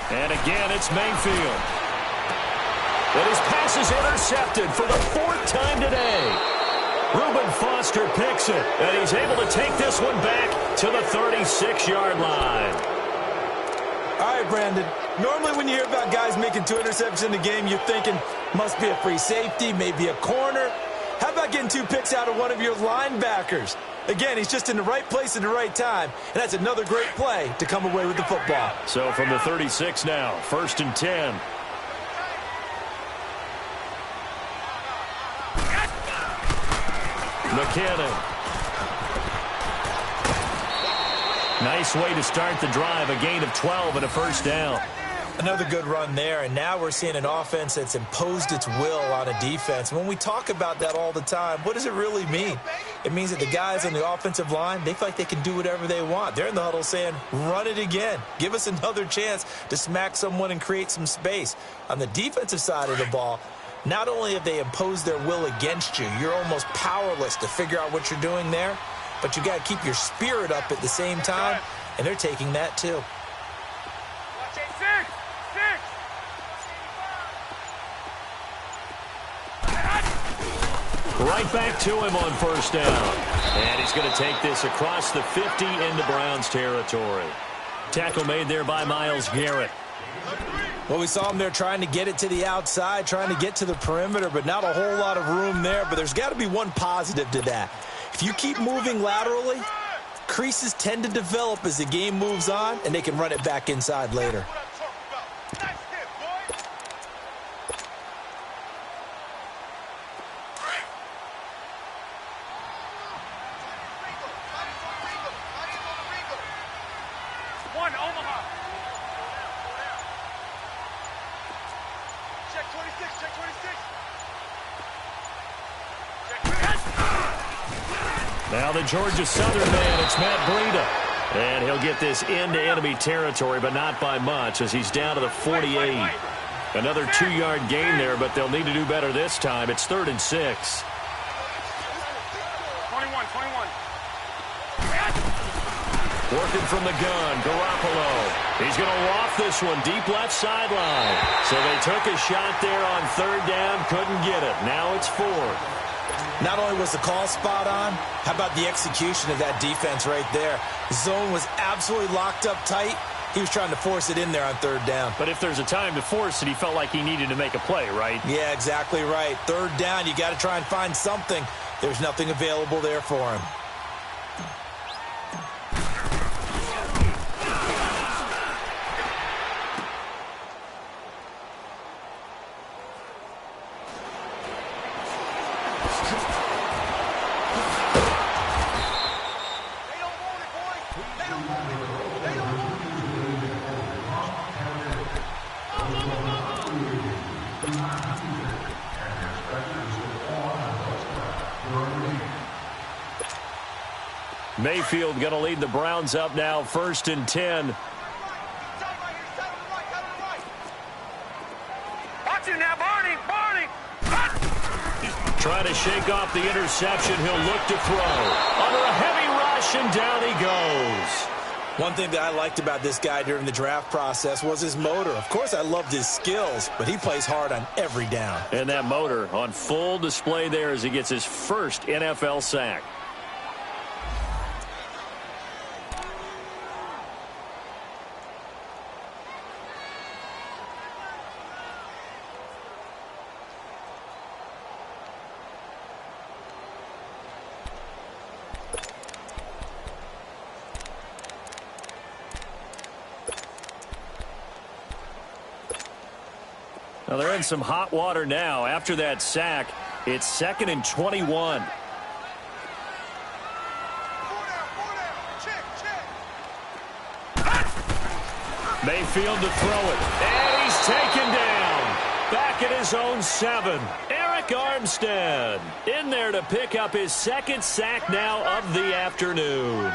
And again, it's Mayfield. But his pass is intercepted for the 4th time today. Reuben Foster picks it, and he's able to take this one back to the 36-yard line. All right, Brandon. Normally when you hear about guys making 2 interceptions in the game, you're thinking, must be a free safety, maybe a corner. How about getting 2 picks out of one of your linebackers? Again, he's just in the right place at the right time, and that's another great play to come away with the football. So from the 36 now, 1st and 10. McKinnon. Nice way to start the drive. A gain of 12 and a 1st down. Another good run there, and now we're seeing an offense that's imposed its will on a defense. When we talk about that all the time, what does it really mean? It means that the guys on the offensive line, they feel like they can do whatever they want. They're in the huddle saying, run it again. Give us another chance to smack someone and create some space. On the defensive side of the ball, not only have they imposed their will against you, you're almost powerless to figure out what you're doing there, but you got to keep your spirit up at the same time, and they're taking that too. Watch it. 6. Right back to him on 1st down. And he's going to take this across the 50 into Browns territory. Tackle made there by Myles Garrett. Well, we saw him there trying to get it to the outside, trying to get to the perimeter, but not a whole lot of room there. But there's got to be one positive to that. If you keep moving laterally, creases tend to develop as the game moves on, and they can run it back inside later. Now the Georgia Southern man, it's Matt Breida. And he'll get this into enemy territory, but not by much as he's down to the 48. Another 2-yard gain there, but they'll need to do better this time. It's 3rd and 6. 21. Working from the gun, Garoppolo. He's going to loft this one deep left sideline. So they took a shot there on 3rd down, couldn't get it. Now it's 4th. Not only was the call spot on, how about the execution of that defense right there? The zone was absolutely locked up tight. He was trying to force it in there on 3rd down. But if there's a time to force it, he felt like he needed to make a play, right? Yeah, exactly right. 3rd down, you got to try and find something. There's nothing available there for him. Mayfield going to lead the Browns up now, 1st and 10. Watch it now, Barney. Trying to shake off the interception. He'll look to throw. Under a heavy rush, catch, and down he goes. One thing that I liked about this guy during the draft process was his motor. Of course, I loved his skills, but he plays hard on every down. And that motor on full display there as he gets his first NFL sack. Now they're in some hot water now. After that sack, it's 2nd and 21. Mayfield to throw it. And he's taken down. Back at his own 7. Eric Armstead in there to pick up his 2nd sack now of the afternoon.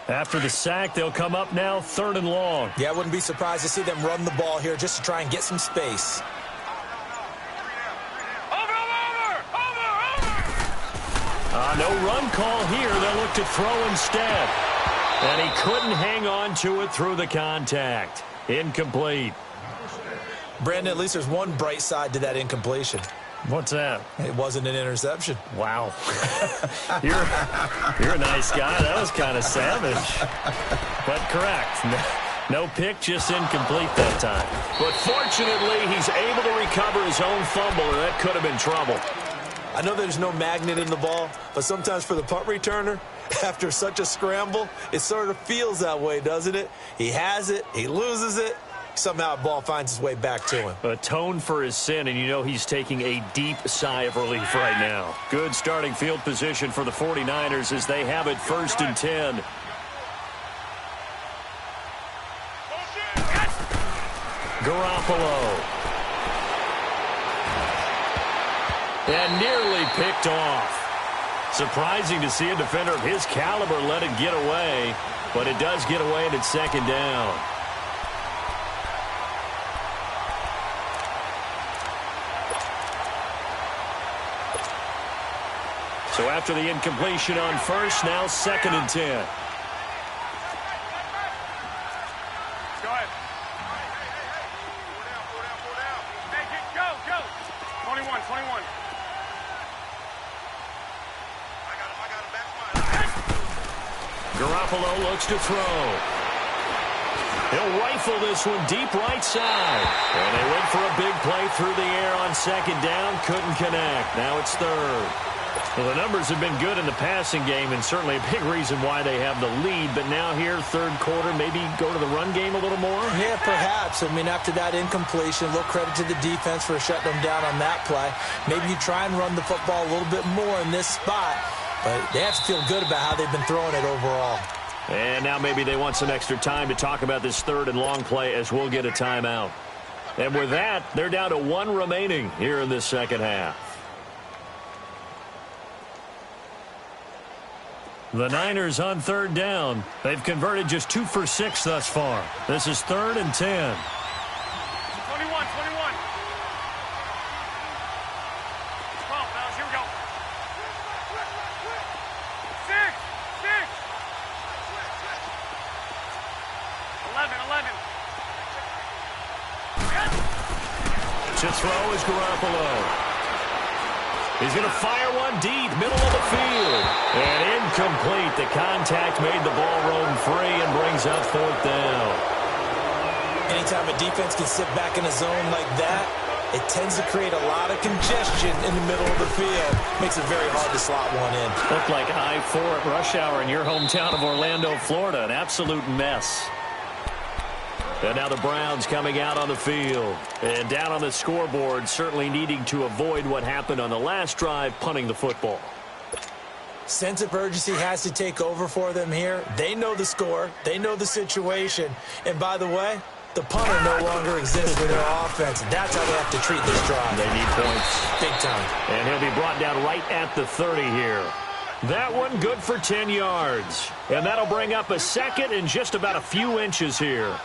After the sack, they'll come up now 3rd and long. Yeah, I wouldn't be surprised to see them run the ball here just to try and get some space. No run call here. They'll look to throw instead. And he couldn't hang on to it through the contact. Incomplete. Brandon, at least there's one bright side to that incompletion. What's that? It wasn't an interception. Wow. You're a nice guy. That was kind of savage. But correct. No pick, just incomplete that time. But fortunately, he's able to recover his own fumble, or that could have been trouble. I know there's no magnet in the ball, but sometimes for the punt returner, after such a scramble, it sort of feels that way, doesn't it? He has it, he loses it, somehow the ball finds its way back to him. Atone for his sin, and you know he's taking a deep sigh of relief right now. Good starting field position for the 49ers as they have it 1st and 10. Garoppolo. And nearly picked off. Surprising to see a defender of his caliber let it get away, but it does get away and it's 2nd down. So after the incompletion on 1st, now 2nd and 10. Go ahead. Hey, go. 21. Garoppolo looks to throw. He'll rifle this one deep right side. And they went for a big play through the air on 2nd down. Couldn't connect. Now it's 3rd. Well, the numbers have been good in the passing game, and certainly a big reason why they have the lead. But now here, 3rd quarter, maybe go to the run game a little more? Yeah, perhaps. I mean, after that incompletion, a little credit to the defense for shutting them down on that play. Maybe you try and run the football a little bit more in this spot. But they have to feel good about how they've been throwing it overall. And now maybe they want some extra time to talk about this 3rd and long play as we'll get a timeout. And with that, they're down to 1 remaining here in this 2nd half. The Niners on 3rd down. They've converted just 2 for 6 thus far. This is 3rd and 10. 21. 12, fellas, here we go. 6. 11. To throw is Garoppolo. He's going to fire one deep, middle of the field. And incomplete. The contact made the ball roam free and brings up 4th down. Anytime a defense can sit back in a zone like that, it tends to create a lot of congestion in the middle of the field. Makes it very hard to slot one in. Looked like I-4 at rush hour in your hometown of Orlando, Florida. An absolute mess. And now the Browns coming out on the field. And down on the scoreboard, certainly needing to avoid what happened on the last drive, punting the football. Sense of urgency has to take over for them here. They know the score. They know the situation. And by the way, the punter no longer exists for their offense. That's how they have to treat this drive. They need points. Big time. And he'll be brought down right at the 30 here. That one good for 10 yards. And that'll bring up a 2nd and just about a few inches here.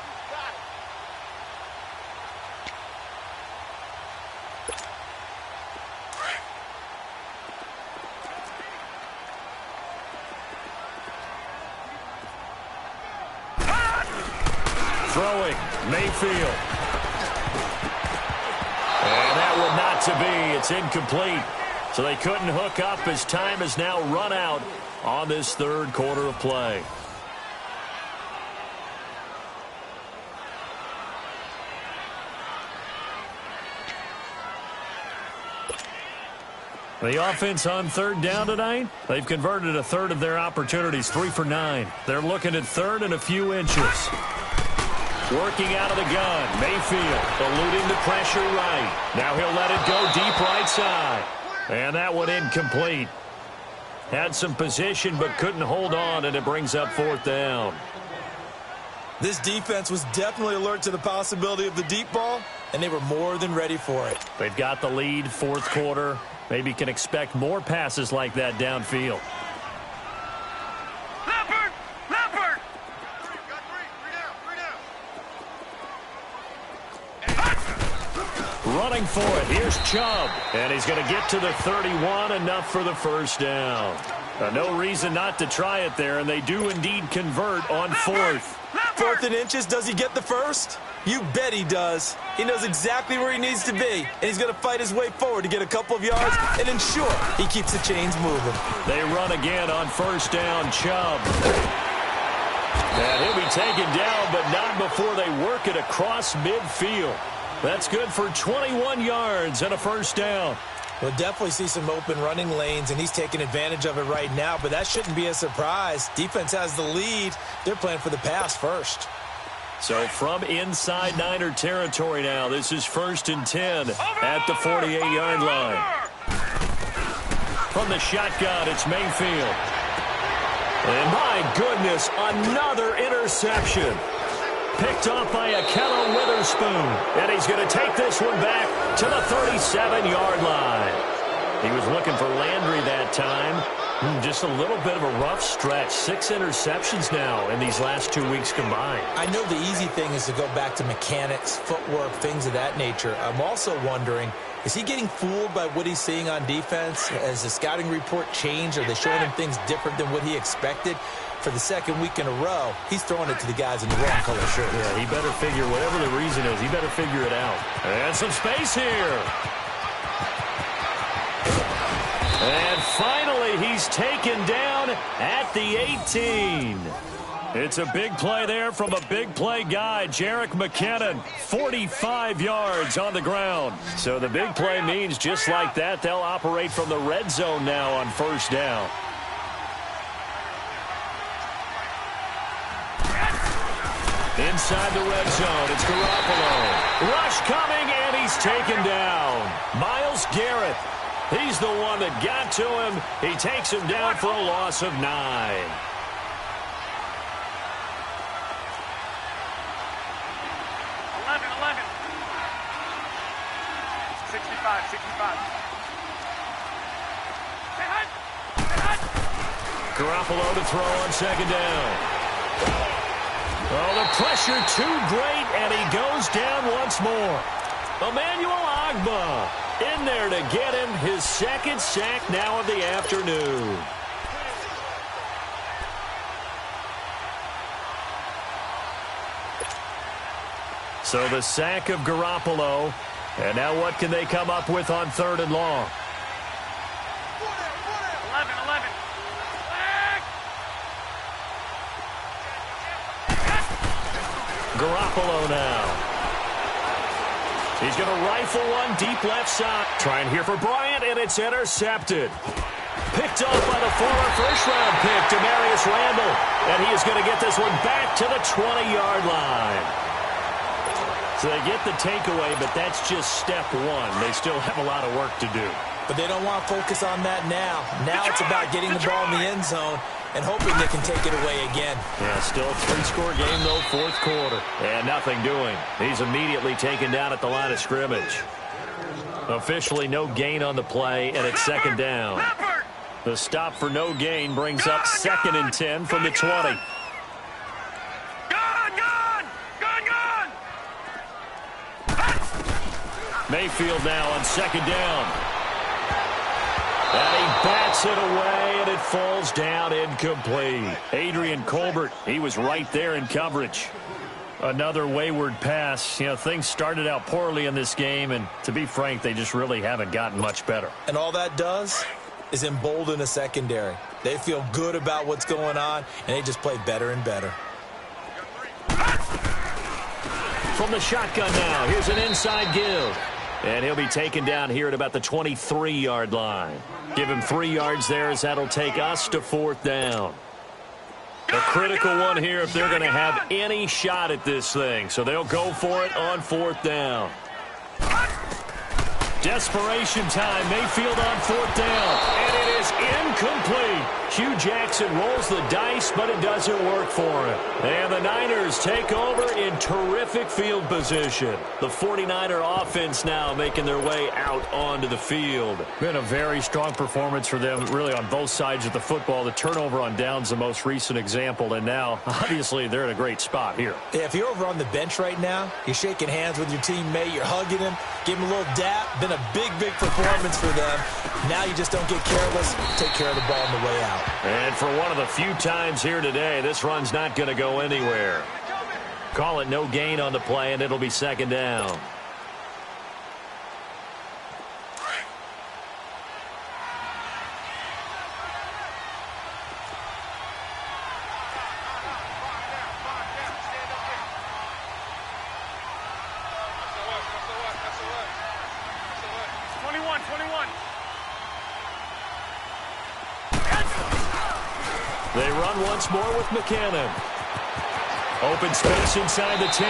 Throwing, Mayfield. And that one not to be. It's incomplete. So they couldn't hook up as time has now run out on this third quarter of play. The offense on third down tonight, they've converted a third of their opportunities, 3 for 9. They're looking at third and a few inches. Working out of the gun, Mayfield eluding the pressure right. Now he'll let it go deep right side. And that one incomplete. Had some position but couldn't hold on, and it brings up fourth down. This defense was definitely alert to the possibility of the deep ball, and they were more than ready for it. They've got the lead, fourth quarter. Maybe can expect more passes like that downfield. Leopard! Leopard! Running for it. Here's Chubb. And he's going to get to the 31, enough for the first down. No reason not to try it there, and they do indeed convert on fourth. Fourth and inches, does he get the first? You bet he does. He knows exactly where he needs to be, and he's going to fight his way forward to get a couple of yards and ensure he keeps the chains moving. They run again on first down, Chubb. And he'll be taken down, but not before they work it across midfield. That's good for 21 yards and a first down. We'll definitely see some open running lanes, and he's taking advantage of it right now, but that shouldn't be a surprise. Defense has the lead. They're playing for the pass first. So from inside Niner territory now, this is 1st and 10 at the 48-yard line. From the shotgun, it's Mayfield. And my goodness, another interception. Picked off by Akello Witherspoon. And he's going to take this one back to the 37-yard line. He was looking for Landry that time. Just a little bit of a rough stretch. 6 interceptions now in these last 2 weeks combined. I know the easy thing is to go back to mechanics, footwork, things of that nature. I'm also wondering, is he getting fooled by what he's seeing on defense? Has the scouting report changed? Are they showing him things different than what he expected? For the second week in a row, he's throwing it to the guys in the wrong color shirt. Yeah, he better figure, whatever the reason is, he better figure it out. And some space here. And finally, he's taken down at the 18. It's a big play there from a big play guy, Jerick McKinnon, 45 yards on the ground. So the big play means just like that, they'll operate from the red zone now on first down. Inside the red zone, it's Garoppolo. Rush coming, and he's taken down. Myles Garrett. He's the one that got to him. He takes him down for a loss of 9. 11, 65, 65. Garoppolo to throw on second down. Oh, the pressure too great, and he goes down once more. Emmanuel Ogbah in there to get him his second sack now of the afternoon. So the sack of Garoppolo, and now what can they come up with on third and long? 11, 11. Garoppolo now. He's going to rifle one deep left side. Trying here for Bryant, and it's intercepted. Picked off by the former first-round pick, Demarius Randall. And he is going to get this one back to the 20-yard line. So they get the takeaway, but that's just step one. They still have a lot of work to do. But they don't want to focus on that now. Now it's about getting the ball in the end zone and hoping they can take it away again. Yeah, still a 3-score game, though, fourth quarter. And nothing doing. He's immediately taken down at the line of scrimmage. Officially no gain on the play, and it's second down. The stop for no gain brings up 2nd and 10 from the 20. Mayfield now on second down. And he bats it away, and it falls down incomplete. Adrian Colbert, he was right there in coverage. Another wayward pass. You know, things started out poorly in this game, and to be frank, they just really haven't gotten much better. And all that does is embolden a secondary. They feel good about what's going on, and they just play better and better. From the shotgun now, here's an inside give. And he'll be taken down here at about the 23-yard line. Give him 3 yards there as that'll take us to 4th down. A critical one here if they're going to have any shot at this thing. So they'll go for it on 4th down. Desperation time. Mayfield on 4th down. And it is incomplete. Hugh Jackson rolls the dice, but it doesn't work for him. And the Niners take over in terrific field position. The 49er offense now making their way out onto the field. Been a very strong performance for them, really, on both sides of the football. The turnover on downs, the most recent example. And now, obviously, they're in a great spot here. Yeah, if you're over on the bench right now, you're shaking hands with your teammate, you're hugging him, give him a little dap. Been a big performance for them. Now you just don't get careless. Take care of the ball on the way out. And for one of the few times here today, this run's not going to go anywhere. Call it no gain on the play, and it'll be 2nd down. They run once more with McKinnon. Open space inside the 10.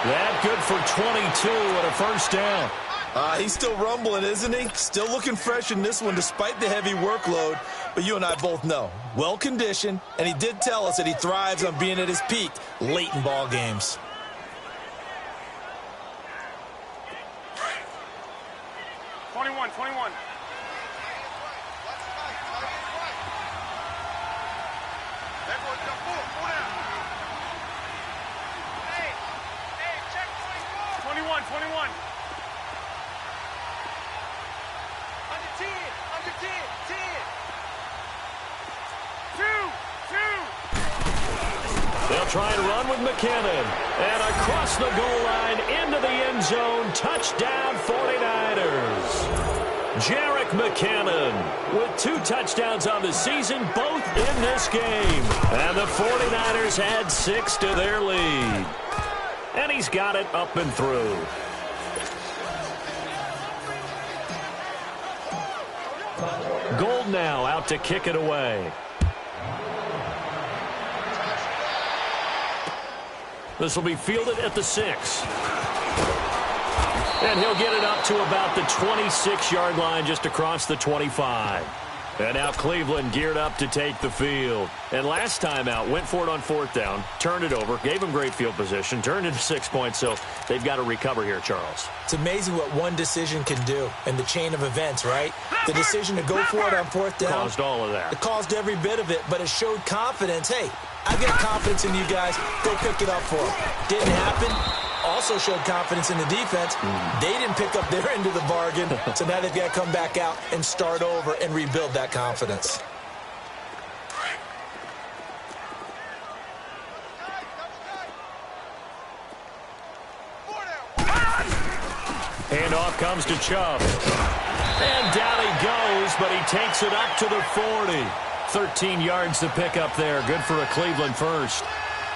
That good for 22 and a 1st down. He's still rumbling, isn't he? Still looking fresh in this one despite the heavy workload. But you and I both know, well-conditioned, and he did tell us that he thrives on being at his peak late in ball games. They'll try and run with McKinnon. And across the goal line into the end zone. Touchdown 49ers. Jerick McKinnon with 2 touchdowns on the season, both in this game. And the 49ers add 6 to their lead. And he's got it up and through. Gold now out to kick it away. This will be fielded at the 6. And he'll get it up to about the 26-yard line, just across the 25. And now Cleveland geared up to take the field. And last time out, went for it on 4th down, turned it over, gave him great field position, turned into 6 points, so they've got to recover here, Charles. It's amazing what one decision can do in the chain of events, right? The decision to go for it on 4th down. Caused all of that. It caused every bit of it, but it showed confidence. Hey, I've got confidence in you guys. Go pick it up for them. Didn't happen. Also showed confidence in the defense. They didn't pick up their end of the bargain, so now they've got to come back out and start over and rebuild that confidence. Handoff comes to Chubb. And down he goes, but he takes it up to the 40. 13 yards to pick up there. Good for a Cleveland first.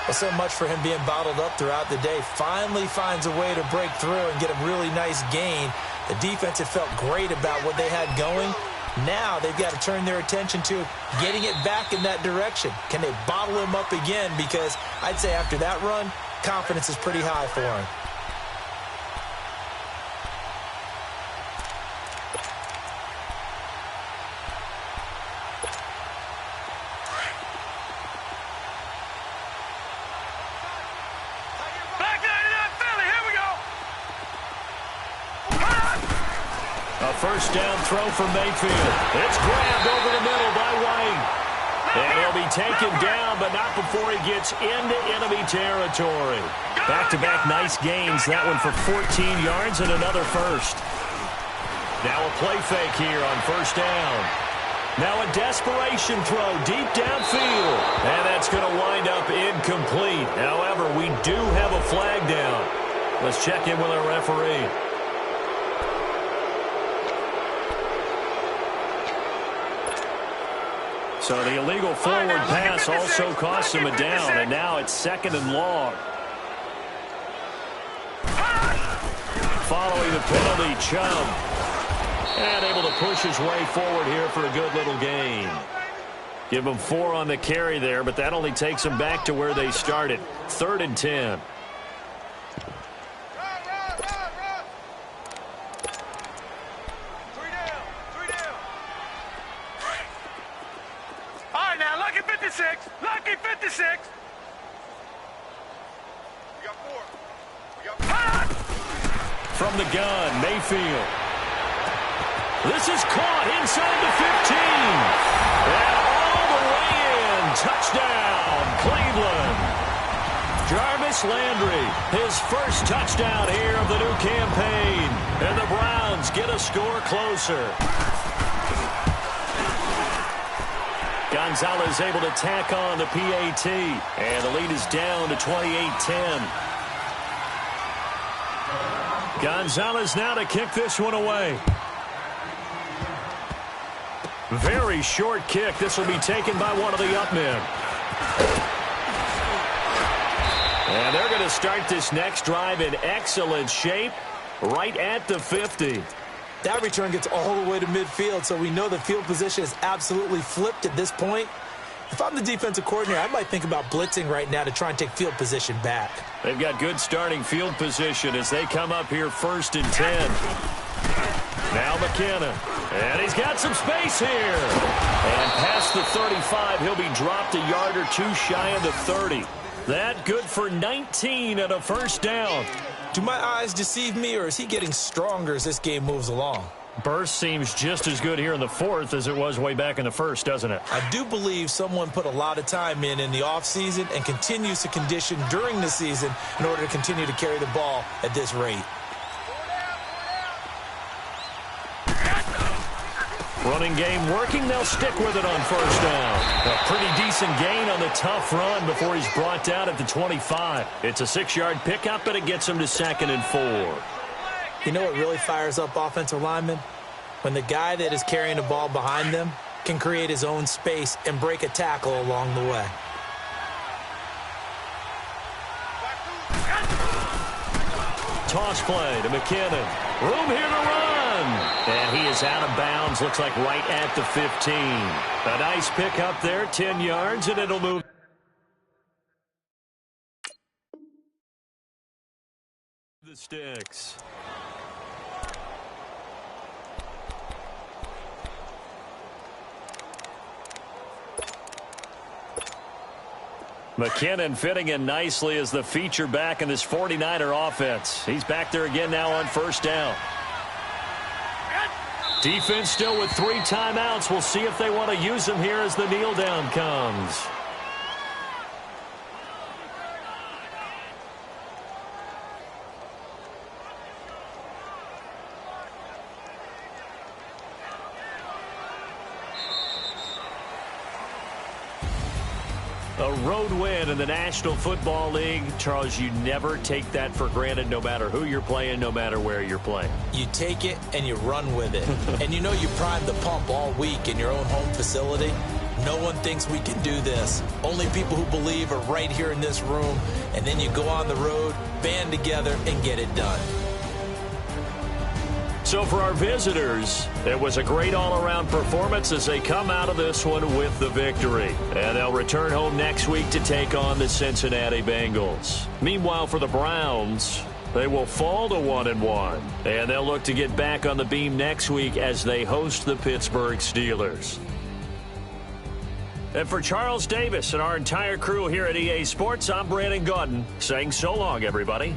Well, so much for him being bottled up throughout the day. Finally finds a way to break through and get a really nice gain. The defense had felt great about what they had going. Now they've got to turn their attention to getting it back in that direction. Can they bottle him up again? Because I'd say after that run, confidence is pretty high for him. First down throw from Mayfield. It's grabbed over the middle by White. And he'll be taken down, but not before he gets into enemy territory. Back-to-back nice gains. That one for 14 yards and another first. Now a play fake here on 1st down. Now a desperation throw deep downfield. And that's going to wind up incomplete. However, we do have a flag down. Let's check in with our referee. So the illegal forward pass also cost him a down, and now it's 2nd and long. Following the penalty, Chubb. And able to push his way forward here for a good little gain. Give him 4 on the carry there, but that only takes him back to where they started. 3rd and 10. Lucky 56. We got 4. From the gun, Mayfield. This is caught inside the 15. And all the way in. Touchdown, Cleveland. Jarvis Landry, his first touchdown here of the new campaign. And the Browns get a score closer. Gonzalez able to tack on the PAT. And the lead is down to 28-10. Gonzalez now to kick this one away. Very short kick. This will be taken by one of the up men. And they're going to start this next drive in excellent shape right at the 50. That return gets all the way to midfield, so we know the field position is absolutely flipped at this point. If I'm the defensive coordinator, I might think about blitzing right now to try and take field position back. They've got good starting field position as they come up here 1st and 10. Now McKinnon. And he's got some space here. And past the 35, he'll be dropped a yard or 2 shy of the 30. That good for 19 and a 1st down. Do my eyes deceive me, or is he getting stronger as this game moves along? Burst seems just as good here in the 4th as it was way back in the 1st, doesn't it? I do believe someone put a lot of time in the offseason and continues to condition during the season in order to continue to carry the ball at this rate. Running game working. They'll stick with it on 1st down. A pretty decent gain on the tough run before he's brought down at the 25. It's a 6-yard pickup, but it gets him to 2nd and 4. You know what really fires up offensive linemen? When the guy that is carrying the ball behind them can create his own space and break a tackle along the way. Toss play to McKinnon. Room here to run. And he is out of bounds. Looks like right at the 15. A nice pickup there, 10 yards, and it'll move. The sticks. McKinnon fitting in nicely as the feature back in this 49er offense. He's back there again now on 1st down. Defense still with 3 timeouts. We'll see if they want to use them here as the kneel down comes. A road win in the National Football League. Charles, you never take that for granted no matter who you're playing, no matter where you're playing. You take it and you run with it. And you know you primed the pump all week in your own home facility. No one thinks we can do this. Only people who believe are right here in this room. And then you go on the road, band together, and get it done. So for our visitors, it was a great all-around performance as they come out of this one with the victory. And they'll return home next week to take on the Cincinnati Bengals. Meanwhile, for the Browns, they will fall to 1-1. And they'll look to get back on the beam next week as they host the Pittsburgh Steelers. And for Charles Davis and our entire crew here at EA Sports, I'm Brandon Gaudin saying so long, everybody.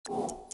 you.